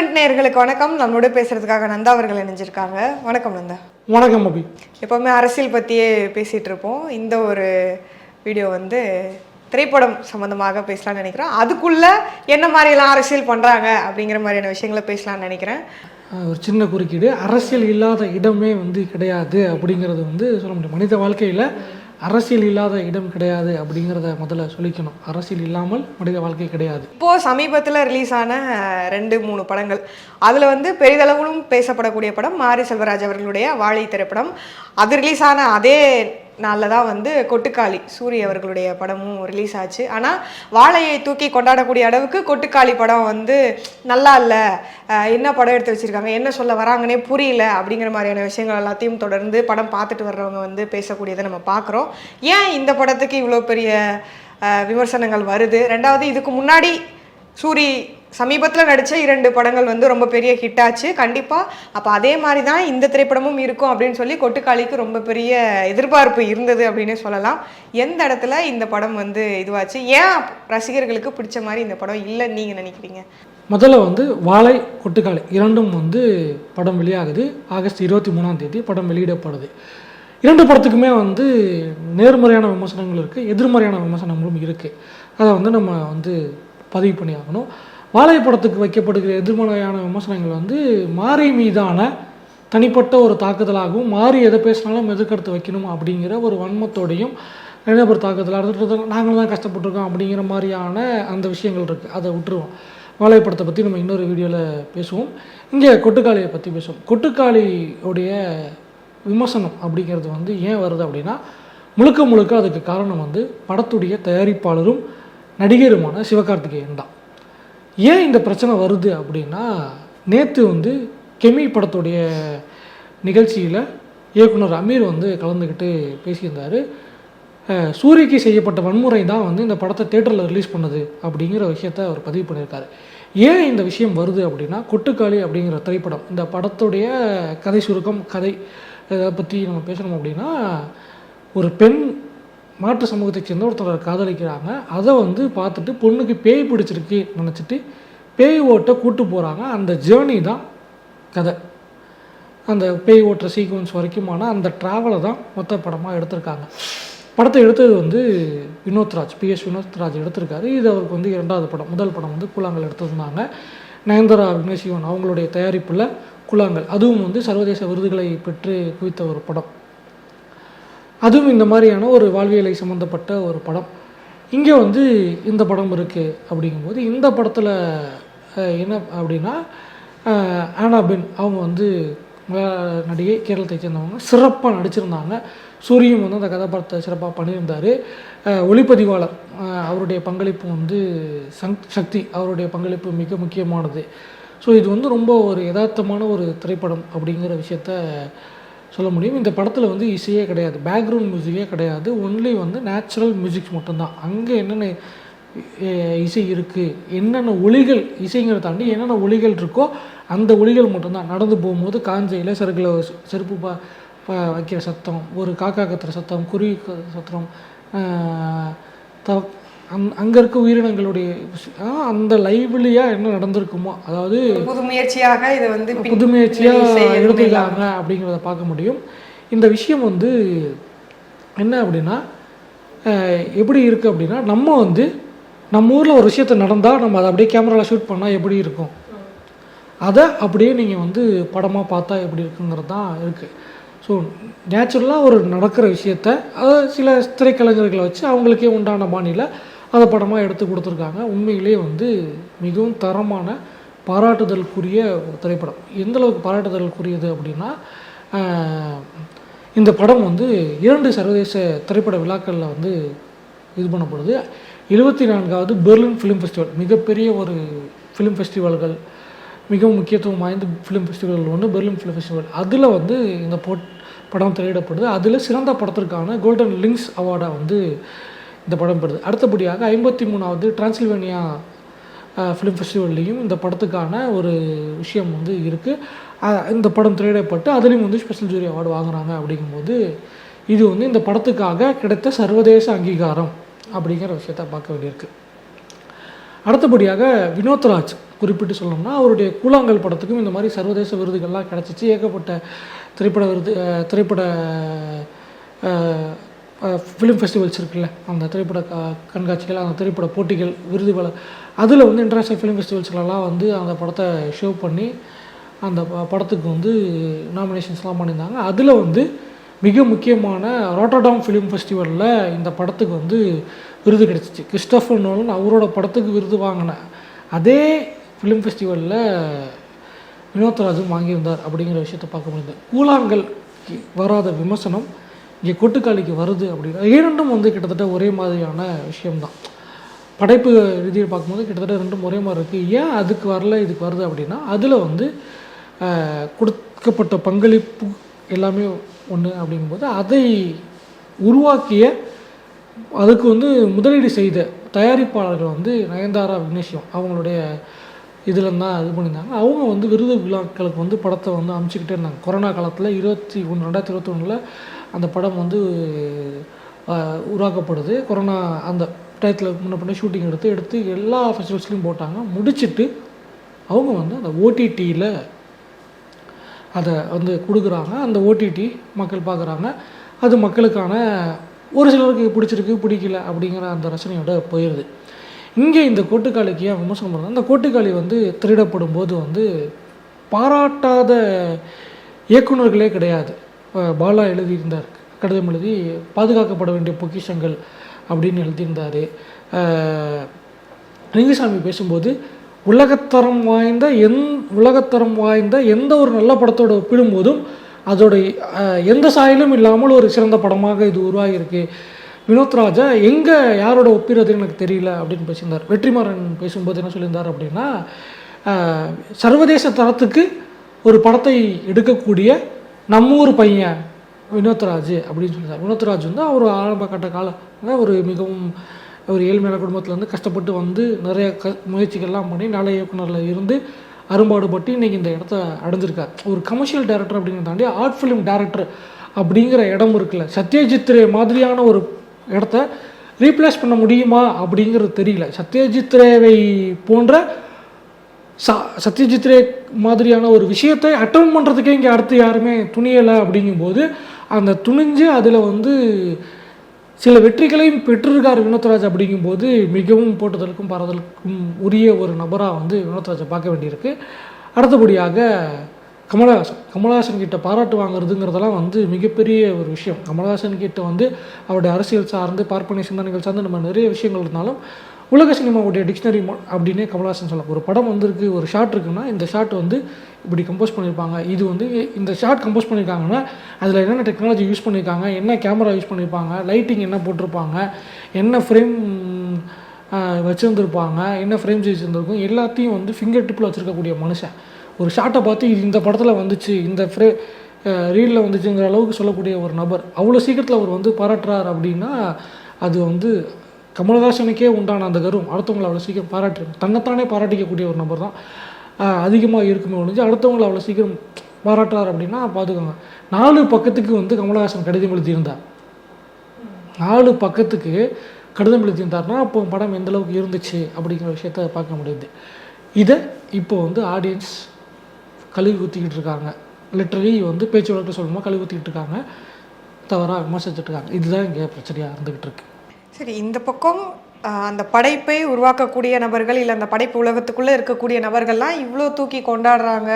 Event நேயர்களுக்கு வணக்கம். நம்மளோட பேசுறதுக்காக நந்தா அவர்கள் இணைஞ்சிருக்காங்க. வணக்கம் நந்தா. வணக்கம் அபி. எப்போவுமே அரசியல் பற்றியே பேசிகிட்டு இருப்போம். இந்த ஒரு வீடியோ திரைப்படம் சம்மந்தமாக பேசலாம்னு நினைக்கிறேன். அதுக்குள்ளே என்ன மாதிரிலாம் அரசியல் பண்ணுறாங்க அப்படிங்கிற மாதிரியான விஷயங்களை பேசலாம்னு நினைக்கிறேன். ஒரு சின்ன குறுக்கீடு, அரசியல் இல்லாத இடமே கிடையாது அப்படிங்கிறது சொல்ல முடியும். மனித வாழ்க்கையில் அரசியல் இல்லாத இடம் கிடையாது அப்படிங்கிறத முதல்ல சொல்லிக்கணும். அரசியல் இல்லாமல் மனித வாழ்க்கை கிடையாது. இப்போது சமீபத்தில் ரிலீஸ் ஆன 2-3 படங்கள், அதில் பெரிதளவிலும் பேசப்படக்கூடிய படம் மாரி செல்வராஜ் அவர்களுடைய வாழை திரைப்படம். அது ரிலீஸ் ஆன அதே நாளில் தான் கொட்டுக்காளி சூரிய அவர்களுடைய படமும் ரிலீஸ் ஆச்சு. ஆனால் வாழையை தூக்கி கொண்டாடக்கூடிய அளவுக்கு கொட்டுக்காளி படம் நல்லா இல்லை, என்ன படம் எடுத்து வச்சுருக்காங்க, என்ன சொல்ல வராங்கன்னே புரியல அப்படிங்கிற மாதிரியான விஷயங்கள் எல்லாத்தையும் தொடர்ந்து படம் பார்த்துட்டு வர்றவங்க பேசக்கூடியதை நம்ம பார்க்குறோம். ஏன் இந்த படத்துக்கு இவ்வளோ பெரிய விமர்சனங்கள் வருது? ரெண்டாவது, இதுக்கு முன்னாடி சூரி சமீபத்தில் நடித்த 2 படங்கள் ரொம்ப பெரிய ஹிட் ஆச்சு. கண்டிப்பாக அப்போ அதே மாதிரி தான் இந்த திரைப்படமும் இருக்கும் அப்படின்னு சொல்லி கொட்டுக்காளிக்கு ரொம்ப பெரிய எதிர்பார்ப்பு இருந்தது அப்படின்னே சொல்லலாம். எந்த இடத்துல இந்த படம் இதுவாச்சு, ஏன் ரசிகர்களுக்கு பிடிச்ச மாதிரி இந்த படம் இல்லைன்னு நீங்கள் நினைக்கிறீங்க? முதல்ல வாழை கொட்டுக்காளி இரண்டும் படம் வெளியாகுது. ஆகஸ்ட் 23ஆம் தேதி படம் வெளியிடப்படுது. 2 படத்துக்குமே நேர்மறையான விமர்சனங்கள் இருக்குது, எதிர்மறையான விமர்சனங்களும் இருக்குது. அதை நம்ம பதிவு பண்ணி ஆகணும். வாழை படத்துக்கு வைக்கப்படுகிற எதிர்மறையான விமர்சனங்கள் மாரி மீதான தனிப்பட்ட ஒரு தாக்குதலாகவும், மாரி எதை பேசினாலும் எதிர்கருத்து வைக்கணும் அப்படிங்கிற ஒரு வன்மத்தோடையும், நிறைய பேர் தாக்குதலாக நாங்கள் தான் கஷ்டப்பட்டுருக்கோம் அப்படிங்கிற மாதிரியான அந்த விஷயங்கள் இருக்குது. அதை விட்டுருவோம். வாழை படத்தை பற்றி நம்ம இன்னொரு வீடியோவில் பேசுவோம். இங்கே கொட்டுக்காளியை பற்றி பேசுவோம். கொட்டுக்காளியோடைய விமர்சனம் அப்படிங்கிறது ஏன் வருது அப்படின்னா, முழுக்க அதுக்கு காரணம் படத்துடைய தயாரிப்பாளரும் நடிகருமான சிவகார்த்திகேயன் தான். ஏன் இந்த பிரச்சனை வருது அப்படின்னா, நேற்று கெமி படத்துடைய நிகழ்ச்சியில் இயக்குனர் அமீர் கலந்துக்கிட்டு பேசியிருந்தார். சூரியக்கு செய்யப்பட்ட வன்முறை தான் இந்த படத்தை தேட்டரில் ரிலீஸ் பண்ணுது அப்படிங்கிற விஷயத்த அவர் பதிவு பண்ணியிருக்காரு. ஏன் இந்த விஷயம் வருது அப்படின்னா, கொட்டுக்காளி அப்படிங்கிற திரைப்படம், இந்த படத்துடைய கதை சுருக்கம், கதை இதை பற்றி நம்ம பேசணும் அப்படின்னா, ஒரு பெண் மாற்று சமூகத்தை சேர்ந்த ஒருத்தரை காதலிக்கிறாங்க. அதை பார்த்துட்டு பொண்ணுக்கு பேய் பிடிச்சிருக்கு நினச்சிட்டு பேய் ஓட்ட கூட்டு போகிறாங்க. அந்த ஜேர்னி தான் கதை. அந்த பேய் ஓட்டுற சீக்வன்ஸ் வரைக்குமான அந்த ட்ராவலை தான் மொத்த படமாக எடுத்திருக்காங்க. படத்தை எடுத்தது வினோத்ராஜ், PS வினோத்ராஜ் எடுத்திருக்காரு. இது அவருக்கு 2வது படம். முதல் படம் கூழாங்கல் எடுத்திருந்தாங்க. நயன்தாரா, விக்னேஷ் சிவன் அவங்களுடைய தயாரிப்பில் கூழாங்கல், அதுவும் சர்வதேச விருதுகளை பெற்று குவித்த ஒரு படம். அதுவும் இந்த மாதிரியான ஒரு வாழ்வியலை சம்மந்தப்பட்ட ஒரு படம். இங்கே இந்த படம் இருக்குது. அப்படிங்கும்போது இந்த படத்தில் என்ன அப்படின்னா, ஆனாபென் அவங்க நடிகை, கேரளத்தை சேர்ந்தவங்க, சிறப்பாக நடிச்சிருந்தாங்க. சூரியும் அந்த கதாபாத்திரத்தை சிறப்பாக பண்ணியிருந்தார். ஒளிப்பதிவாளர் அவருடைய பங்களிப்பு சக்தி, அவருடைய பங்களிப்பு மிக முக்கியமானது. ஸோ இது ரொம்ப ஒரு யதார்த்தமான ஒரு திரைப்படம் அப்படிங்கிற விஷயத்த சொல்ல முடியும். இந்த படத்தில் இசையே கிடையாது, பேக்ரவுண்ட் மியூசிக்கே கிடையாது. ஒன்லி நேச்சுரல் மியூசிக்ஸ் மட்டும்தான். அங்கே என்னென்ன இசை இருக்குது, என்னென்ன ஒலிகள், இசைங்கிறத தாண்டி என்னென்ன ஒலிகள் இருக்கோ அந்த ஒலிகள் மட்டும்தான். நடந்து போகும்போது காஞ்சையில் செருப்பு வைக்கிற சத்தம், ஒரு காக்கா கத்துற சத்தம், குருவி சத்தம், அங்கே இருக்க உயிரினங்களுடைய அந்த லைவ்லியாக என்ன நடந்திருக்குமோ, அதாவது புதுமுயற்சியாக இதை புதுமுயற்சியாக எடுத்துக்காங்க அப்படிங்கிறத பார்க்க முடியும். இந்த விஷயம் என்ன அப்படின்னா, எப்படி இருக்குது அப்படின்னா, நம்ம ஊரில் ஒரு விஷயத்தை நடந்தால் நம்ம அதை அப்படியே கேமராவில் ஷூட் பண்ணால் எப்படி இருக்கும், அதை அப்படியே நீங்கள் படமாக பார்த்தா எப்படி இருக்குங்கிறது தான் இருக்குது. ஸோ நேச்சுரலாக ஒரு நடக்கிற விஷயத்த அதை சில திரைக்கலைஞர்களை வச்சு அவங்களுக்கே உண்டான பாணியில் அதை படமாக எடுத்து கொடுத்துருக்காங்க. உண்மையிலே மிகவும் தரமான பாராட்டுதலுக்குரிய ஒரு திரைப்படம். எந்தளவுக்கு பாராட்டுதலுக்குரியது அப்படின்னா, இந்த படம் 2 சர்வதேச திரைப்பட விழாக்களில் இது பண்ணப்படுது. 74வது பெர்லின் ஃபிலிம் ஃபெஸ்டிவல், மிகப்பெரிய ஒரு ஃபிலிம் ஃபெஸ்டிவல்கள், மிகவும் முக்கியத்துவம் வாய்ந்த ஃபிலிம் ஃபெஸ்டிவல்கள் பெர்லின் ஃபிலிம் ஃபெஸ்டிவல். அதில் இந்த படம் திரையிடப்படுது. அதில் சிறந்த படத்திற்கான கோல்டன் லிங்க்ஸ் அவார்டை இந்த படம் பெறுது. அடுத்தபடியாக 53வது டிரான்சில்வேனியா ஃபிலிம் ஃபெஸ்டிவல்லையும் இந்த படத்துக்கான ஒரு விஷயம் இருக்குது. இந்த படம் திரையிடப்பட்டு அதுலேயும் ஸ்பெஷல் ஜூரி அவார்டு வாங்குகிறாங்க. அப்படிங்கும்போது இது இந்த படத்துக்காக கிடைத்த சர்வதேச அங்கீகாரம் அப்படிங்கிற விஷயத்தை பார்க்க வேண்டியிருக்கு. அடுத்தபடியாக வினோத்ராஜ் குறிப்பிட்டு சொல்லணும்னா அவருடைய கூழாங்கல் படத்துக்கும் இந்த மாதிரி சர்வதேச விருதுகள்லாம் கிடச்சிச்சு. ஏகப்பட்ட திரைப்பட விருது திரைப்பட ஃபிலிம் ஃபெஸ்டிவல்ஸ் இருக்குல்ல, அந்த திரைப்பட கண்காட்சிகள், அந்த திரைப்பட போட்டிகள், விருதுகள், அதில் வந்து இன்டர்நேஷ்னல் ஃபிலிம் ஃபெஸ்டிவல்ஸ்லாம் வந்து அந்த படத்தை ஷோ பண்ணி அந்த படத்துக்கு வந்து நாமினேஷன்ஸ்லாம் பண்ணியிருந்தாங்க. அதில் வந்து மிக முக்கியமான ராட்டர்டாம் ஃபிலிம் ஃபெஸ்டிவலில் இந்த படத்துக்கு வந்து விருது கிடச்சிச்சு. கிறிஸ்டோஃபர் நோலன் அவரோட படத்துக்கு விருது வாங்கின அதே ஃபிலிம் ஃபெஸ்டிவலில் வினோத்ராஜும் வாங்கியிருந்தார் அப்படிங்கிற விஷயத்தை பார்க்க முடியுது. கூழாங்கல் வராத விமர்சனம் இங்கே கொட்டுக்காளிக்கு வருது அப்படின்னா இரண்டும் வந்து கிட்டத்தட்ட ஒரே மாதிரியான விஷயம்தான். படைப்பு ரீதியில் பார்க்கும்போது கிட்டத்தட்ட ரெண்டும் ஒரே மாதிரி இருக்குது. ஏன் அதுக்கு வரல இதுக்கு வருது அப்படின்னா அதில் வந்து கொடுக்கப்பட்ட பங்களிப்பு எல்லாமே ஒன்று அப்படிங்கும்போது அதை உருவாக்கிய அதுக்கு வந்து முதலீடு செய்த தயாரிப்பாளர்கள் வந்து நயன்தாரா, விக்னேஷம் அவங்களுடைய இதில் தான் இது பண்ணியிருந்தாங்க. அவங்க வந்து விருது விழாக்களுக்கு வந்து படத்தை வந்து அனுப்பிச்சிக்கிட்டே இருந்தாங்க. கொரோனா காலத்தில் 2021 அந்த படம் வந்து உருவாக்கப்படுது. கொரோனா அந்த டயத்தில் முன்ன பின்ன ஷூட்டிங் எடுத்து எல்லா ஃபெஸ்டிவல்ஸ்லையும் போட்டாங்க. முடிச்சுட்டு அவங்க வந்து அந்த ஓடிடியில் அதை வந்து கொடுக்குறாங்க. அந்த ஓடிடி மக்கள் பார்க்குறாங்க. அது மக்களுக்கான ஒரு சிலருக்கு பிடிச்சிருக்கு பிடிக்கல அப்படிங்கிற அந்த ரசனையோட போயிடுது. இங்கே இந்த கோட்டுக்காளிக்கு ஏன் விமர்சனம் பண்ணுறாங்க? அந்த கோட்டுக்காளி வந்து திருடப்படும் போது வந்து பாராட்டாத இயக்குநர்களே கிடையாது. பாலா எழுதியிருந்தார், கடிதம் எழுதி பாதுகாக்கப்பட வேண்டிய பொக்கிஷங்கள் அப்படின்னு எழுதியிருந்தார். லிங்குசாமி பேசும்போது உலகத்தரம் வாய்ந்த எந்த ஒரு நல்ல படத்தோடு ஒப்பிடும்போதும் அதோட எந்த சாயலும் இல்லாமல் ஒரு சிறந்த படமாக இது உருவாகியிருக்கு. வினோத்ராஜா எங்கே யாரோட ஒப்பிடுறதுன்னு எனக்கு தெரியல அப்படின்னு பேசியிருந்தார். வெற்றிமாறன் பேசும்போது என்ன சொல்லியிருந்தார் அப்படின்னா, சர்வதேச தரத்துக்கு ஒரு படத்தை எடுக்கக்கூடிய நம்மூர் பையன் வினோத்ராஜ் அப்படின்னு சொல்லியிருந்தார். வினோத்ராஜ் வந்து அவர் ஆரம்ப கட்ட காலம் ஒரு மிகவும் ஒரு ஏழ்மையான குடும்பத்தில் வந்து கஷ்டப்பட்டு வந்து நிறைய முயற்சிகள்லாம் பண்ணி நல்ல இயக்குனரில் இருந்து அரும்பாடுபட்டு இன்றைக்கி இந்த இடத்த அடைஞ்சிருக்கார். ஒரு கமர்ஷியல் டைரக்டர் அப்படிங்கிறத தாண்டி ஆர்ட் ஃபிலிம் டைரக்டர் அப்படிங்கிற இடம் இருக்குல்ல, சத்யஜித் ரே மாதிரியான ஒரு இடத்த ரீப்ளேஸ் பண்ண முடியுமா அப்படிங்கிறது தெரியல. சத்யஜித் ரேவை போன்ற சத்யஜித் ரே மாதிரியான ஒரு விஷயத்தை அட்டன் பண்ணுறதுக்கே இங்கே அடுத்து யாருமே துணியலை. அப்படிங்கும்போது அந்த துணிஞ்சு அதில் வந்து சில வெற்றிகளையும் பெற்றிருக்கார் வினோத்ராஜ். அப்படிங்கும்போது மிகவும் போட்டுதலுக்கும் பாராதலுக்கும் உரிய ஒரு நபராக வந்து வினோத்ராஜை பார்க்க வேண்டியிருக்கு. அடுத்தபடியாக கமலஹாசன் கிட்ட பாராட்டு வாங்குறதுங்கிறதெல்லாம் வந்து மிகப்பெரிய ஒரு விஷயம். கமலஹாசன் கிட்ட வந்து அவருடைய அரசியல் சார்ந்து பார்ப்பனை சிந்தனைகள் சார்ந்து நம்ம நிறைய விஷயங்கள் இருந்தாலும் உலக சினிமாவுடைய டிக்ஷனரி அப்படின்னே கமலஹாசன் சொல்லலாம். ஒரு படம் வந்திருக்கு, ஒரு ஷாட் இருக்குன்னா இந்த ஷாட் வந்து இப்படி கம்போஸ் பண்ணியிருப்பாங்க, இது வந்து இந்த ஷாட் கம்போஸ் பண்ணியிருக்காங்கன்னா அதில் என்னென்ன டெக்னாலஜி யூஸ் பண்ணியிருக்காங்க, என்ன கேமரா யூஸ் பண்ணியிருப்பாங்க, லைட்டிங் என்ன போட்டிருப்பாங்க, என்ன ஃப்ரேம் வச்சுருந்துருப்பாங்க, என்ன ஃப்ரேம் சைஸ் இருந்திருக்கும், எல்லாத்தையும் வந்து ஃபிங்கர் டிப்பில் வச்சுருக்கக்கூடிய மனுஷன். ஒரு ஷாட்டை பார்த்து இது இந்த படத்தில் வந்துச்சு, இந்த ரீலில் வந்துச்சுங்கிற அளவுக்கு சொல்லக்கூடிய ஒரு நபர் அவ்வளோ சீக்கிரத்தில் அவர் வந்து பாராட்டுறார் அப்படின்னா அது வந்து கமலஹாசனுக்கே உண்டான அந்த கர்வம். அடுத்தவங்களை அவ்வளோ சீக்கிரம் தன்னைத்தானே பாராட்டிக்கக்கூடிய ஒரு நபர் தான் அதிகமாக இருக்குமே ஒழிஞ்சு அடுத்தவங்களை அவ்வளோ சீக்கிரம் பாராட்டுறார் அப்படின்னா பார்த்துக்கோங்க. 4 பக்கத்துக்கு வந்து கமலஹாசன் கடிதம் எழுதியிருந்தார். 4 பக்கத்துக்கு கடிதம் எழுதியிருந்தார்னா அப்போ படம் எந்தளவுக்கு இருந்துச்சு அப்படிங்கிற விஷயத்த பார்க்க முடியுது. இதை இப்போ வந்து ஆடியன்ஸ் கழுவி ஊற்றிக்கிட்டு இருக்காங்க. லிட்ரலி வந்து பேச்சு வழக்கு சொல்லணுமா கழுவி ஊற்றிக்கிட்டு இருக்காங்க, தவறாக விமர்சிச்சுட்டு இருக்காங்க. இதுதான் இங்கே பிரச்சனையாக இருந்துக்கிட்டு இருக்கு. சரி, இந்த பக்கம் அந்த படைப்பை உருவாக்கக்கூடிய நபர்கள் இல்லை அந்த படைப்பு உலகத்துக்குள்ளே இருக்கக்கூடிய நபர்கள்லாம் இவ்வளோ தூக்கி கொண்டாடுறாங்க,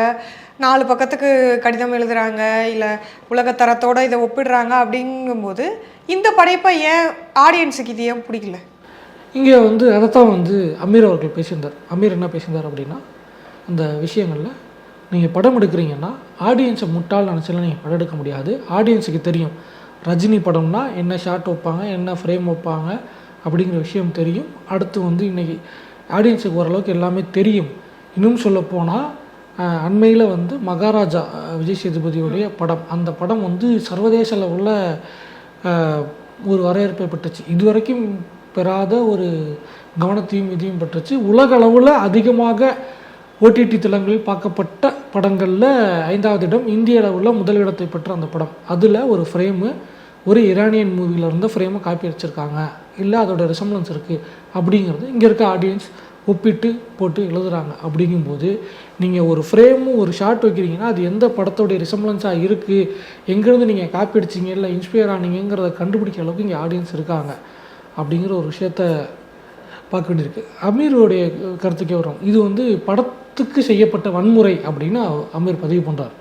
4 பக்கத்துக்கு கடிதம் எழுதுகிறாங்க, இல்லை உலகத்தரத்தோடு இதை ஒப்பிடுறாங்க. அப்படிங்கும்போது இந்த படைப்பை ஏன் ஆடியன்ஸுக்கு இது ஏன் பிடிக்கல? இங்கே வந்து அதைத்தான் வந்து அமீர் அவர்கள் பேசியிருந்தார். அமீர் என்ன பேசியிருந்தார் அப்படின்னா, அந்த விஷயங்களில் நீங்கள் படம் எடுக்கிறீங்கன்னா ஆடியன்ஸை முட்டாள் நினச்சலாம் நீங்கள் படம் எடுக்க முடியாது. ஆடியன்ஸுக்கு தெரியும் ரஜினி படம்னா என்ன ஷாட் வைப்பாங்க, என்ன ஃப்ரேம் வைப்பாங்க அப்படிங்கிற விஷயம் தெரியும். அடுத்து வந்து இன்றைக்கி ஆடியன்ஸுக்கு ஓரளவுக்கு எல்லாமே தெரியும். இன்னும் சொல்லப்போனால் அண்மையில் வந்து மகாராஜா விஜய் சேதுபதியுடைய படம், அந்த படம் வந்து சர்வதேச லெவலில் ஒரு வரவேற்பை பெற்றுச்சு. இதுவரைக்கும் பெறாத ஒரு கவனத்தையும் இதையும் பெற்றுச்சு. உலக அளவில் அதிகமாக ஓடிடி தளங்களில் பார்க்கப்பட்ட படங்களில் 5வது இடம், இந்திய அளவில் முதலிடத்தை பெற்ற அந்த படம். அதில் ஒரு ஃப்ரேமு ஒரு ஈரானியன் மூவியில் இருந்த ஃப்ரேமை காப்பி அடிச்சிருக்காங்க, இல்லை அதோட ரிசம்லன்ஸ் இருக்குது அப்படிங்கிறது இங்கே இருக்க ஆடியன்ஸ் ஒப்பிட்டு போட்டு எழுதுகிறாங்க. அப்படிங்கும்போது நீங்கள் ஒரு ஃப்ரேமும் ஒரு ஷார்ட் வைக்கிறீங்கன்னா அது எந்த படத்தோடைய ரிசம்பிளன்ஸாக இருக்குது, எங்கேருந்து நீங்கள் காப்பி அடிச்சிங்க இல்லை இன்ஸ்பயர் ஆனீங்கிறத கண்டுபிடிக்கிற அளவுக்கு இங்கே ஆடியன்ஸ் இருக்காங்க அப்படிங்கிற ஒரு விஷயத்த பார்க்க வேண்டியிருக்கு. அமீருடைய கருத்துக்கே வரும். இது வந்து படத்துக்கு செய்யப்பட்ட வன்முறை அப்படின்னு அமீர் பதிவு பண்ணுறார்.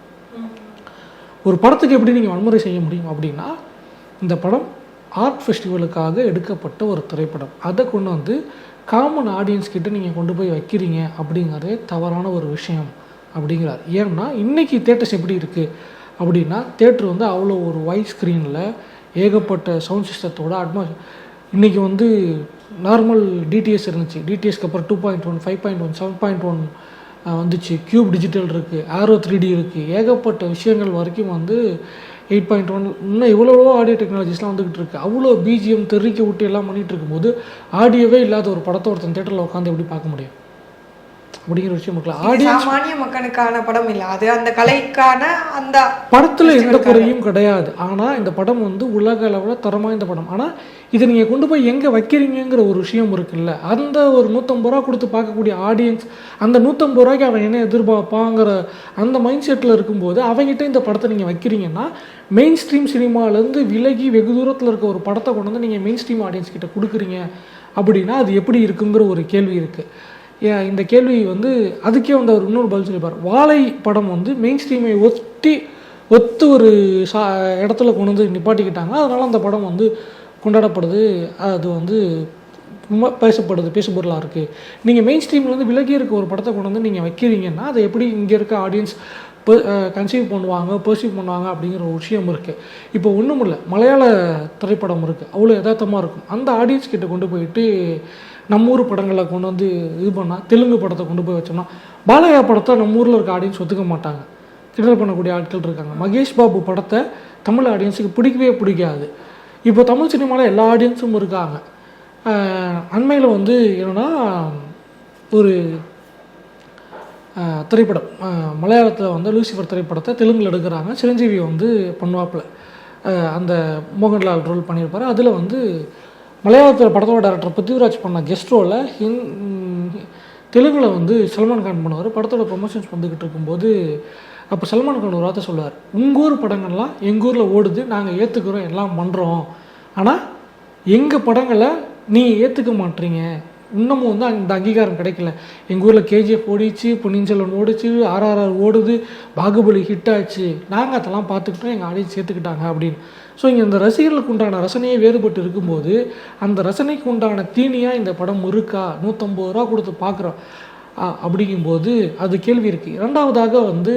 ஒரு படத்துக்கு எப்படி நீங்கள் வன்முறை செய்ய முடியும் அப்படின்னா, இந்த படம் ஆர்ட் ஃபெஸ்டிவலுக்காக எடுக்கப்பட்ட ஒரு திரைப்படம், அதை கொண்டு வந்து காமன் ஆடியன்ஸ் கிட்ட நீங்கள் கொண்டு போய் வைக்கிறீங்க அப்படிங்கிறதே தவறான ஒரு விஷயம் அப்படிங்கிறார். ஏன்னா இன்றைக்கி தேட்டர்ஸ் எப்படி இருக்குது அப்படின்னா, தேட்டர் வந்து அவ்வளோ ஒரு ஒயிட் ஸ்க்ரீனில் ஏகப்பட்ட சவுண்ட் சிஸ்டத்தோட இன்றைக்கி வந்து நார்மல் டிடிஎஸ் இருந்துச்சு, டிடிஎஸ்க்கு அப்புறம் 2.1, 5.1, 7.1 வந்துச்சு, கியூப் டிஜிட்டல் இருக்குது, ஆரோ 3D இருக்குது, ஏகப்பட்ட விஷயங்கள் வரைக்கும் வந்து 8.1 இன்னும் எவ்வளவோ ஆடியோ டெக்னாலஜிஸ்லாம் வந்துக்கிட்டு இருக்குது. அவ்வளோ பிஜிஎம் தெறிக்க விட்டு எல்லாம் பண்ணிகிட்டு இருக்கும்போது ஆடியோவே இல்லாத ஒரு படத்தை ஒருத்தன் தேட்டரில் உட்காந்து எப்படி பார்க்க முடியும் அப்படிங்கிற விஷயம் இருக்கலாம். சாமானிய மக்களுக்கான படம் இல்லை, அது அந்த கலைக்கான அந்த படத்தில் எந்த குறையும் கிடையாது. ஆனால் இந்த படம் வந்து உலக அளவில் தரமாக இந்த படம். ஆனால் இதை நீங்கள் கொண்டு போய் எங்கே வைக்கிறீங்கிற ஒரு விஷயம் இருக்குல்ல, அந்த ஒரு 150 ரூபா கொடுத்து பார்க்கக்கூடிய ஆடியன்ஸ் அந்த 150 ரூபாய்க்கு அவன் என்ன எதிர்பார்ப்பாங்கிற அந்த மைண்ட் செட்டில் இருக்கும்போது அவங்ககிட்ட இந்த படத்தை நீங்கள் வைக்கிறீங்கன்னா, மெயின் ஸ்ட்ரீம் சினிமாவிலேருந்து விலகி வெகு தூரத்தில் இருக்க ஒரு படத்தை கொண்டு வந்து நீங்கள் மெயின் ஸ்ட்ரீம் ஆடியன்ஸ் கிட்ட கொடுக்குறீங்க அப்படின்னா அது எப்படி இருக்குங்கிற ஒரு கேள்வி இருக்குது. இந்த கேள்வி வந்து அதுக்கே வந்து அவர் இன்னொரு பதில் சொல்லிப்பார். வாழை படம் வந்து மெயின் ஸ்ட்ரீமை ஒத்து ஒரு இடத்துல கொண்டு வந்து நிப்பாட்டிக்கிட்டாங்க, அதனால் அந்த படம் வந்து கொண்டாடப்படுது, அது வந்து பேசுபொருளாக இருக்குது. நீங்கள் மெயின் ஸ்ட்ரீம்லேருந்து விலகி இருக்க ஒரு படத்தை கொண்டு வந்து நீங்கள் வைக்கிறீங்கன்னா அதை எப்படி இங்கே இருக்க ஆடியன்ஸ் கன்சீவ் பண்ணுவாங்க, பெர்சீவ் பண்ணுவாங்க அப்படிங்கிற ஒரு விஷயம் இருக்குது. இப்போ ஒன்றும் இல்லை, மலையாள திரைப்படம் இருக்குது, அவ்வளோ யதார்த்தமாக இருக்கும். அந்த ஆடியன்ஸ் கிட்ட கொண்டு போயிட்டு நம்ம ஊர் படங்களை கொண்டு வந்து இது பண்ணால், தெலுங்கு படத்தை கொண்டு போய் வச்சோம்னா பாலையா படத்தை நம்ம ஊரில் இருக்க ஆடியன்ஸ் ஒத்துக்க மாட்டாங்க, கிண்டல் பண்ணக்கூடிய ஆட்கள் இருக்காங்க. மகேஷ் பாபு படத்தை தமிழ் ஆடியன்ஸுக்கு பிடிக்கவே பிடிக்காது. இப்போ தமிழ் சினிமாவில் எல்லா ஆடியன்ஸும் இருக்காங்க. அண்மையில் வந்து என்னென்னா ஒரு திரைப்படம் மலையாளத்தில் வந்து லூசிஃபர் திரைப்படத்தை தெலுங்கில் எடுக்கிறாங்க. சிரஞ்சீவி வந்து பண்ணுவாப்பில் அந்த மோகன்லால் ரோல் பண்ணியிருப்பார். அதில் வந்து மலையாளத்தில் படத்தோட டேரக்டர் பிருத்திவிராஜ் பண்ண கெஸ்ட் ரோலில் தெலுங்கில் வந்து சல்மான் கான் பண்ணுவார். படத்தோட ப்ரொமோஷன்ஸ் வந்துக்கிட்டு இருக்கும்போது அப்போ சல்மான் கான் ஒரு வார்த்தை சொல்லுவார், உங்கள் ஊர் படங்கள்லாம் எங்கள் ஊரில் ஓடுது, நாங்கள் ஏற்றுக்கிறோம், எல்லாம் பண்ணுறோம், ஆனால் எங்கள் படங்களை நீங்கள் ஏற்றுக்க மாட்டீங்க, இன்னமும் வந்து அந்த அங்கீகாரம் கிடைக்கல. எங்கள் ஊரில் கேஜிஎஃப் ஓடிச்சு, பொன்னியின் செல்வன் ஓடிச்சு, RRR ஓடுது, பாகுபலி ஹிட் ஆச்சு, நாங்கள் அதெல்லாம் பார்த்துக்கிட்டோம், எங்கள் ஆடியன்ஸ் சேர்த்துக்கிட்டாங்க அப்படின்னு. ஸோ இங்கே இந்த ரசிகர்களுக்கு உண்டான ரசனையே வேறுபட்டு இருக்கும்போது அந்த ரசனைக்கு உண்டான தீனியாக இந்த படம் இருக்கா, 150 ரூபா கொடுத்து பார்க்குறோம் அப்படிங்கும்போது அது கேள்வி இருக்குது. இரண்டாவதாக வந்து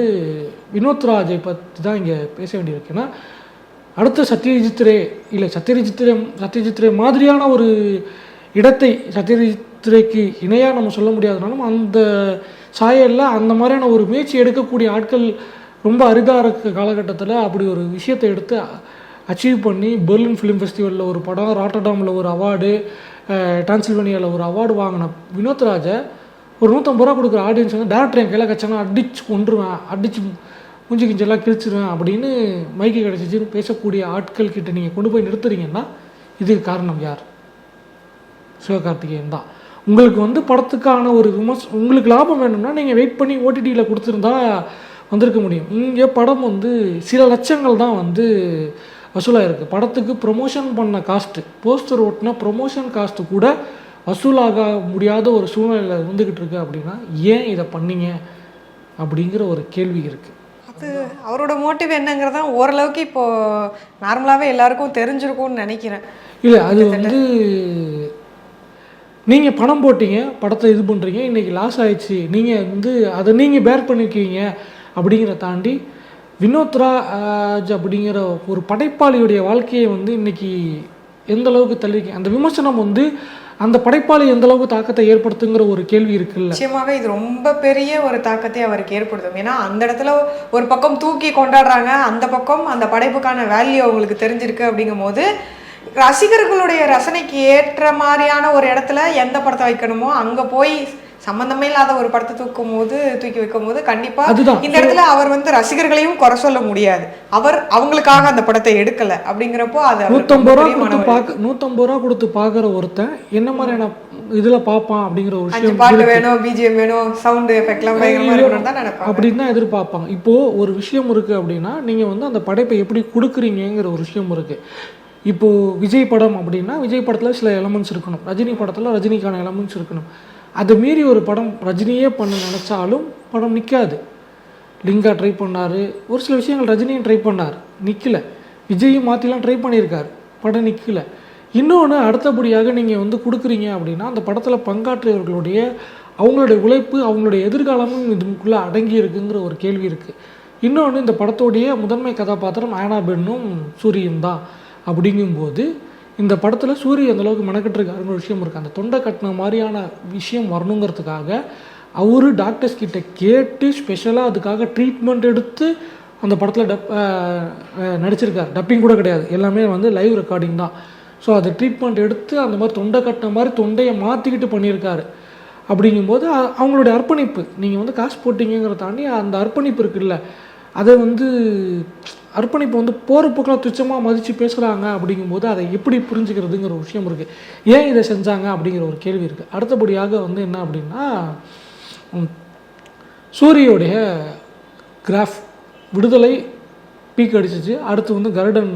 வினோத்ராஜை பற்றி தான் இங்கே பேச வேண்டியிருக்கு. ஏன்னா அடுத்த சத்யஜித் ரே மாதிரியான ஒரு இடத்தை சத்யஜித் ரேக்கு இணையாக நம்ம சொல்ல முடியாதனாலும் அந்த சாயலில் அந்த மாதிரியான ஒரு முயற்சி எடுக்கக்கூடிய ஆட்கள் ரொம்ப அரிதாக இருக்க காலகட்டத்தில் அப்படி ஒரு விஷயத்தை எடுத்து அச்சீவ் பண்ணி பெர்லின் ஃபிலிம் ஃபெஸ்டிவலில் ஒரு படம், ராட்டர்டாமில் ஒரு அவார்டு, டிரான்சில்வேனியாவில் ஒரு அவார்டு வாங்கின வினோத்ராஜை ஒரு 150 ரூபா கொடுக்குற ஆடியன்ஸ் வந்து டேரக்டர் என் கையில் கட்சானா அடிச்சு கொண்டுருவேன், அடித்து மூஞ்சி கிஞ்செல்லாம் கிழிச்சிருவேன் அப்படின்னு மைக்கு கிடச்சிச்சின்னு பேசக்கூடிய ஆட்கள் கிட்ட நீங்கள் கொண்டு போய் நிறுத்துறீங்கன்னா இதுக்கு காரணம் யார்? சிவகார்த்திகேயன் தான். உங்களுக்கு வந்து படத்துக்கான ஒரு உங்களுக்கு லாபம் வேணும்னா நீங்கள் வெயிட் பண்ணி ஓடிடியில் கொடுத்துருந்தா வந்திருக்க முடியும். இங்கே படம் வந்து சில லட்சங்கள் தான் வந்து வசூலாக இருக்குது. படத்துக்கு ப்ரொமோஷன் பண்ண காஸ்ட்டு, போஸ்டர் ஓட்டினா ப்ரொமோஷன் காஸ்ட்டு கூட வசூலாக முடியாத ஒரு சூழ்நிலையில் இருந்துக்கிட்டு இருக்கு. அப்படின்னா ஏன் இதை பண்ணீங்க அப்படிங்கிற ஒரு கேள்வி இருக்குது. அது அவரோட மோட்டிவ் என்னங்கிறதா ஓரளவுக்கு இப்போது நார்மலாகவே எல்லாருக்கும் தெரிஞ்சிருக்கும்னு நினைக்கிறேன். இல்லை, அது வந்து நீங்கள் பணம் போட்டீங்க, படத்தை இது பண்ணுறீங்க, இன்றைக்கி லாஸ் ஆகிடுச்சு, நீங்கள் வந்து அதை நீங்கள் பேர் பண்ணியிருக்கீங்க அப்படிங்கிறத தாண்டி வினோத்ராஜ் அப்படிங்கிற ஒரு படைப்பாளியுடைய வாழ்க்கையை வந்து இன்றைக்கி எந்த அளவுக்கு தள்ளிருக்கீங்க, அந்த விமர்சனம் வந்து அந்த படைப்பாளி எந்த அளவுக்கு தாக்கத்தை ஏற்படுத்துங்கிற ஒரு கேள்வி இருக்குல்ல. நிச்சயமாக இது ரொம்ப பெரிய ஒரு தாக்கத்தை அவருக்கு ஏற்படுத்தும். ஏன்னா அந்த இடத்துல ஒரு பக்கம் தூக்கி கொண்டாடுறாங்க, அந்த பக்கம் அந்த படைப்புக்கான வேல்யூ அவங்களுக்கு தெரிஞ்சிருக்கு. அப்படிங்கும் போது ரசிகர்களுடைய ரசனைக்கு ஏற்ற மாதிரியான ஒரு இடத்துல எந்த படத்தை வைக்கணுமோ அங்கே போய் சம்பந்தமே இல்லாத ஒரு படத்தை தூக்கி வைக்கும் போது கண்டிப்பா அதுதான். இந்த இடத்துல அவர் வந்து ரசிகர்களையும் குறை சொல்ல முடியாது. அவர் அவங்களுக்காக அந்த படத்தை எடுக்கல அப்படிங்கிறப்போ அது 150 ரூபா கொடுத்து பாக்குற ஒருத்தன் என்ன மாதிரியான இதுல பாப்பான் அப்படிங்கிற ஒரு விஷயம், பாட்டு வேணும், பிஜிஎம் வேணும், சவுண்ட் எஃபெக்ட்லாம் பயங்கரமா இருக்கணும் தான் நினைப்பாங்க. அப்படின்னு தான் எதிர்பார்ப்பாங்க. இப்போ ஒரு விஷயம் இருக்கு அப்படின்னா நீங்க வந்து அந்த படைப்பை எப்படி கொடுக்குறீங்கிற ஒரு விஷயம் இருக்கு. இப்போ விஜய் படம் அப்படின்னா விஜய் படத்துல சில எலமெண்ட்ஸ் இருக்கணும், ரஜினி படத்துல ரஜினிக்கான எலமெண்ட்ஸ் இருக்கணும். அதை மீறி ஒரு படம் ரஜினியே பண்ண நினைச்சாலும் படம் நிற்காது. லிங்கா ட்ரை பண்ணாரு, ஒரு சில விஷயங்கள் ரஜினியும் ட்ரை பண்ணார், நிற்கல. விஜயும் மாற்றிலாம் ட்ரை பண்ணியிருக்காரு, படம் நிற்கல. இன்னொன்று அடுத்தபடியாக நீங்கள் வந்து கொடுக்குறீங்க அப்படின்னா அந்த படத்தில் பங்காற்றியவர்களுடைய அவங்களுடைய உழைப்பு, அவங்களுடைய எதிர்காலமும் இதுக்குள்ளே அடங்கி இருக்குங்கிற ஒரு கேள்வி இருக்குது. இன்னொன்று இந்த படத்தோடைய முதன்மை கதாபாத்திரம் ஆனாபென்னும் சூரியன் தான். அப்படிங்கும்போது இந்த படத்தில் சூரிய அந்தளவுக்கு மெனக்கட்டுருக்காருங்கிற விஷயம் இருக்குது. அந்த தொண்டை கட்டின மாதிரியான விஷயம் வரணுங்கிறதுக்காக அவரு டாக்டர்ஸ் கிட்ட கேட்டு ஸ்பெஷலாக அதுக்காக ட்ரீட்மெண்ட் எடுத்து அந்த படத்தில் நடிச்சிருக்கார். டப்பிங் கூட கிடையாது, எல்லாமே வந்து லைவ் ரெக்கார்டிங் தான். ஸோ அதை ட்ரீட்மெண்ட் எடுத்து அந்த மாதிரி தொண்டை கட்டின மாதிரி தொண்டையை மாற்றிக்கிட்டு பண்ணியிருக்காரு. அப்படிங்கும்போது அவங்களுடைய அர்ப்பணிப்பு, நீங்கள் வந்து காசு போட்டிங்கிறத தாண்டி அந்த அர்ப்பணிப்பு இருக்குல்ல, அதை வந்து அர்ப்பணிப்பு வந்து போகிற போக்கில் துச்சமாக மதித்து பேசுகிறாங்க. அப்படிங்கும்போது அதை எப்படி புரிஞ்சுக்கிறதுங்கிற ஒரு விஷயம் இருக்குது. ஏன் இதை செஞ்சாங்க அப்படிங்கிற ஒரு கேள்வி இருக்குது. அடுத்தபடியாக வந்து என்ன அப்படின்னா சூரியோடைய கிராஃப் விடுதலை பீக் அடிச்சிச்சு, அடுத்து வந்து கருடன்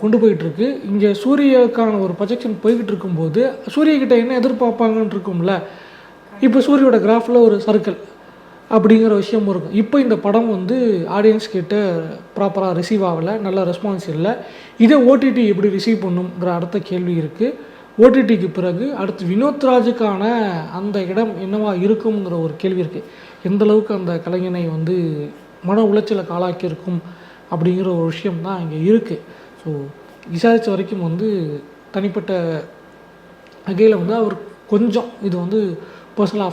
கொண்டு போயிட்டுருக்கு. இங்கே சூரியக்கான ஒரு ப்ரொஜெக்ஷன் போய்கிட்டு இருக்கும்போது சூரியக்கிட்ட என்ன எதிர்பார்ப்பாங்கன்னு இருக்கும்ல. இப்போ சூரியோட கிராஃபில் ஒரு சர்க்கிள் அப்படிங்கிற விஷயம் இருக்கும். இப்போ இந்த படம் வந்து ஆடியன்ஸ் கிட்ட ப்ராப்பராக ரிசீவ் ஆகலை, நல்ல ரெஸ்பான்ஸ் இல்லை. இதே ஓடிடி எப்படி ரிசீவ் பண்ணுங்கிற அடுத்த கேள்வி இருக்குது. ஓடிடிக்கு பிறகு அடுத்து வினோத்ராஜுக்கான அந்த இடம் என்னவா இருக்குங்கிற ஒரு கேள்வி இருக்குது. எந்தளவுக்கு அந்த கலைஞனை வந்து மன உளைச்சலை காலாக்கியிருக்கும் அப்படிங்கிற ஒரு விஷயம்தான் இங்கே இருக்குது. ஸோ விசாரித்த வரைக்கும் வந்து தனிப்பட்ட வகையில் வந்து அவர் கொஞ்சம் இது வந்து பர்சனலாக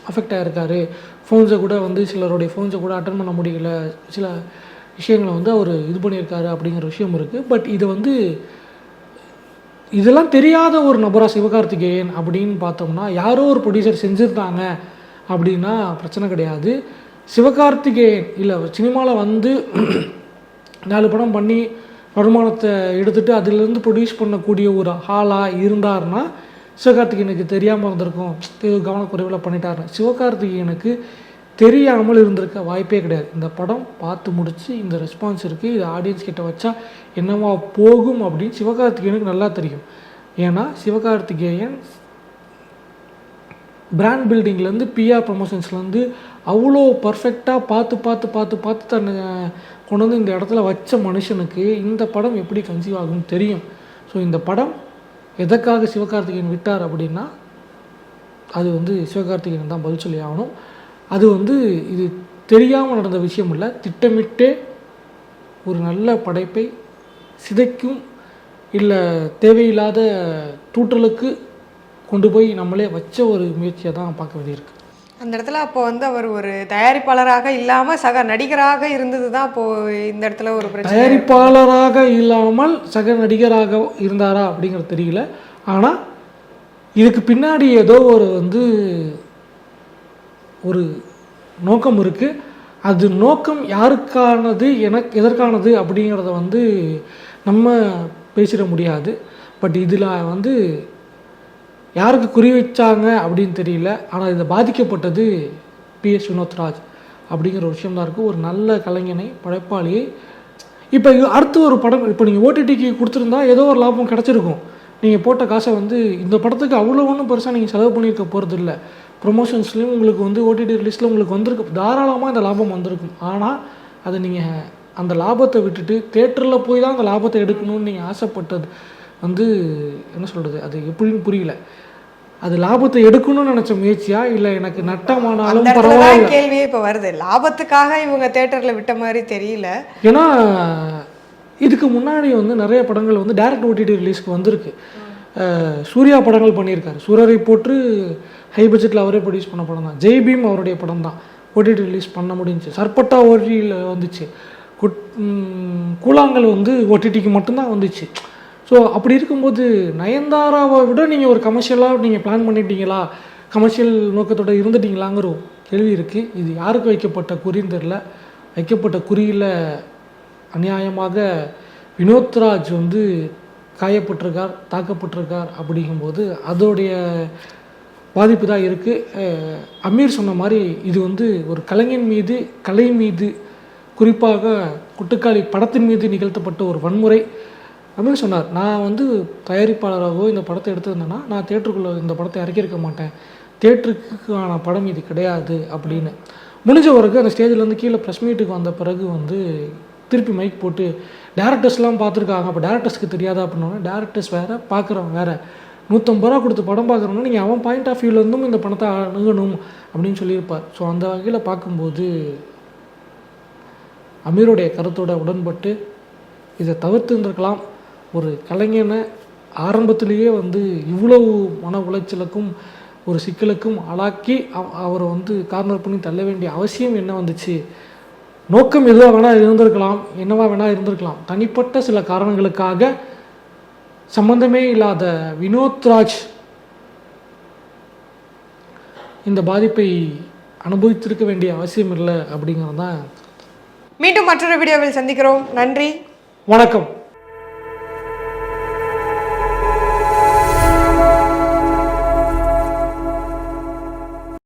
அஃபெக்ட் ஆகிருக்காரு. ஃபோன்ஸை கூட வந்து சிலருடைய ஃபோன்ஸை கூட அட்டன் பண்ண முடியல, சில விஷயங்களை வந்து அவர் இது பண்ணியிருக்காரு அப்படிங்கிற விஷயம் இருக்குது. பட் இது வந்து இதெல்லாம் தெரியாத ஒரு நபராக சிவகார்த்திகேயன் அப்படின்னு பார்த்தோம்னா யாரோ ஒரு ப்ரொடியூசர் செஞ்சுருந்தாங்க அப்படின்னா பிரச்சனை கிடையாது. சிவகார்த்திகேயன் இல்லை சினிமாவில் வந்து 4 படம் பண்ணி வருமானத்தை எடுத்துகிட்டு அதிலேருந்து ப்ரொடியூஸ் பண்ணக்கூடிய ஒரு ஆளாக இருந்தார்னா சிவகார்த்திகேயனுக்கு தெரியாமல் இருந்திருக்கும், கவனக்குறைவில் பண்ணிட்டாரு. சிவகார்த்திகேயனுக்கு தெரியாமல் இருந்திருக்க வாய்ப்பே கிடையாது. இந்த படம் பார்த்து முடித்து இந்த ரெஸ்பான்ஸ் இருக்குது, இது ஆடியன்ஸ் கிட்ட வச்சா என்னவா போகும் அப்படின்னு சிவகார்த்திகேயனுக்கு நல்லா தெரியும். ஏன்னா சிவகார்த்திகேயன் பிராண்ட் பில்டிங்லேருந்து பிஆர் ப்ரமோஷன்ஸ்லேருந்து அவ்வளோ பர்ஃபெக்டாக பார்த்து தன்னை கொண்டு வந்து இந்த இடத்துல வச்ச மனுஷனுக்கு இந்த படம் எப்படி கன்சீவ் ஆகும்னு தெரியும். ஸோ இந்த படம் எதற்காக சிவகார்த்திகேயன் விட்டார் அப்படின்னா அது வந்து சிவகார்த்திகேயன் தான் பதில் சொல்லி ஆகணும். அது வந்து இது தெரியாமல் நடந்த விஷயம் இல்லை, திட்டமிட்டே ஒரு நல்ல படைப்பை சிதைக்கும் இல்லை தேவையில்லாத தூற்றலுக்கு கொண்டு போய் நம்மளே வச்ச ஒரு முயற்சியை தான் பார்க்க வேண்டியிருக்கு. அந்த இடத்துல அப்போ வந்து அவர் ஒரு தயாரிப்பாளராக இல்லாமல் சக நடிகராக இருந்தது தான் அப்போது இந்த இடத்துல ஒரு பிரச்சனை. தயாரிப்பாளராக இல்லாமல் சக நடிகராக இருந்தாரா அப்படிங்கிறது தெரியல. ஆனால் இதுக்கு பின்னாடி ஏதோ ஒரு நோக்கம் இருக்குது. அது நோக்கம் யாருக்கானது, எதற்கானது அப்படிங்கிறத வந்து நம்ம பேசிட முடியாது. பட் இதில் வந்து யாருக்கு குறி வச்சாங்க அப்படின்னு தெரியல. ஆனால் இதை பாதிக்கப்பட்டது PS வினோத்ராஜ் அப்படிங்கிற ஒரு விஷயம் தான் இருக்குது. ஒரு நல்ல கலைஞனை, படைப்பாளியை இப்போ அடுத்து ஒரு படம் இப்போ நீங்கள் ஓடிடிக்கு கொடுத்துருந்தா ஏதோ ஒரு லாபம் கிடச்சிருக்கும். நீங்கள் போட்ட காசை வந்து இந்த படத்துக்கு அவ்வளோ ஒன்றும் பெருசாக நீங்கள் செலவு பண்ணியிருக்க போகிறது இல்லை. ப்ரொமோஷன்ஸ்லேயும் உங்களுக்கு வந்து ஓடிடி ரிலீஸில் உங்களுக்கு வந்திருக்கு, தாராளமாக இந்த லாபம் வந்திருக்கும். ஆனால் அதை நீங்கள் அந்த லாபத்தை விட்டுட்டு தேட்டரில் போய் தான் அந்த லாபத்தை எடுக்கணும்னு நீங்கள் ஆசைப்பட்டது வந்து என்ன சொல்கிறது, அது எப்படின்னு புரியல. அது லாபத்தை எடுக்கணும்னு நினச்ச முயற்சியா இல்லை எனக்கு நட்டமானாலும் பரவாயில்ல கேள்வியே இப்போ வருது. லாபத்துக்காக இவங்க தேட்டரில் விட்ட மாதிரி தெரியல. ஏன்னா இதுக்கு முன்னாடி வந்து நிறைய படங்கள் வந்து டைரக்ட் ஓடிடி ரிலீஸ்க்கு வந்திருக்கு. சூர்யா படங்கள் பண்ணியிருக்காரு. சூரரை போட்டு ஹை பட்ஜெட்டில் அவரே ப்ரொடியூஸ் பண்ண படம் தான். ஜெய் பீம் அவருடைய படம் தான் ஓடிடி ரிலீஸ் பண்ண முடிஞ்சு. சர்பட்டா ஓடிடியில் வந்துச்சு. கூழாங்கல் வந்து ஓடிடிக்கு மட்டும்தான் வந்துச்சு. ஸோ அப்படி இருக்கும்போது நயன்தாராவை விட நீங்கள் ஒரு கமர்ஷியலாக நீங்கள் பிளான் பண்ணிட்டீங்களா, கமர்ஷியல் நோக்கத்தோடு இருந்துட்டீங்களாங்கிற ஒரு கேள்வி இருக்குது. இது யாருக்கு வைக்கப்பட்ட குறின்னு தெரில. வைக்கப்பட்ட குறியில் அநியாயமாக வினோத்ராஜ் வந்து காயப்பட்டிருக்கார், தாக்கப்பட்டிருக்கார். அப்படிங்கும்போது அதோடைய பாதிப்பு தான் இருக்குது. அமீர் சொன்ன மாதிரி இது வந்து ஒரு கலைஞன் மீது, கலை மீது, குறிப்பாக கொட்டுக்காளி படத்தின் மீது நிகழ்த்தப்பட்ட ஒரு வன்முறை. அமீர் சொன்னார், நான் வந்து தயாரிப்பாளராகவோ இந்த படத்தை எடுத்திருந்தேன்னா நான் தேட்டருக்குள்ளே இந்த படத்தை இறக்கியிருக்க மாட்டேன், தேட்டருக்கான படம் இது கிடையாது அப்படின்னு. முடிஞ்ச வரைக்கும் அந்த ஸ்டேஜில் கீழே ப்ரெஸ் மீட்டுக்கு வந்த பிறகு வந்து திருப்பி மைக் போட்டு டேரக்டர்ஸ்லாம் பார்த்துருக்காங்க, அப்போ டேரக்டர்ஸ்க்கு தெரியாதா அப்படின்னா, டேரக்டர்ஸ் வேறு, பார்க்குறவங்க வேறு. 150 ரூபா கொடுத்து படம் பார்க்குறோன்னா நீங்கள் அவன் பாயிண்ட் ஆஃப் வியூலேருந்தும் இந்த படத்தை அணுகணும் அப்படின்னு சொல்லியிருப்பார். ஸோ அந்த வகையில் பார்க்கும்போது அமீருடைய கருத்தோட உடன்பட்டு இதை தவிர்த்துருந்துருக்கலாம். ஒரு கலைஞனை ஆரம்பத்திலேயே வந்து இவ்வளவு மன உளைச்சலுக்கும் ஒரு சிக்கலுக்கும் ஆளாக்கி அவரை வந்து கார்னர் பண்ணி தள்ள வேண்டிய அவசியம் என்ன வந்துச்சு? நோக்கம் எதுவாக வேணால் இருந்திருக்கலாம், என்னவா வேணால் இருந்திருக்கலாம். தனிப்பட்ட சில காரணங்களுக்காக சம்பந்தமே இல்லாத வினோத்ராஜ் இந்த பாதிப்பை அனுபவித்திருக்க வேண்டிய அவசியம் இல்லை அப்படிங்கிறது தான். மீண்டும் மற்றொரு வீடியோவில் சந்திக்கிறோம். நன்றி, வணக்கம்.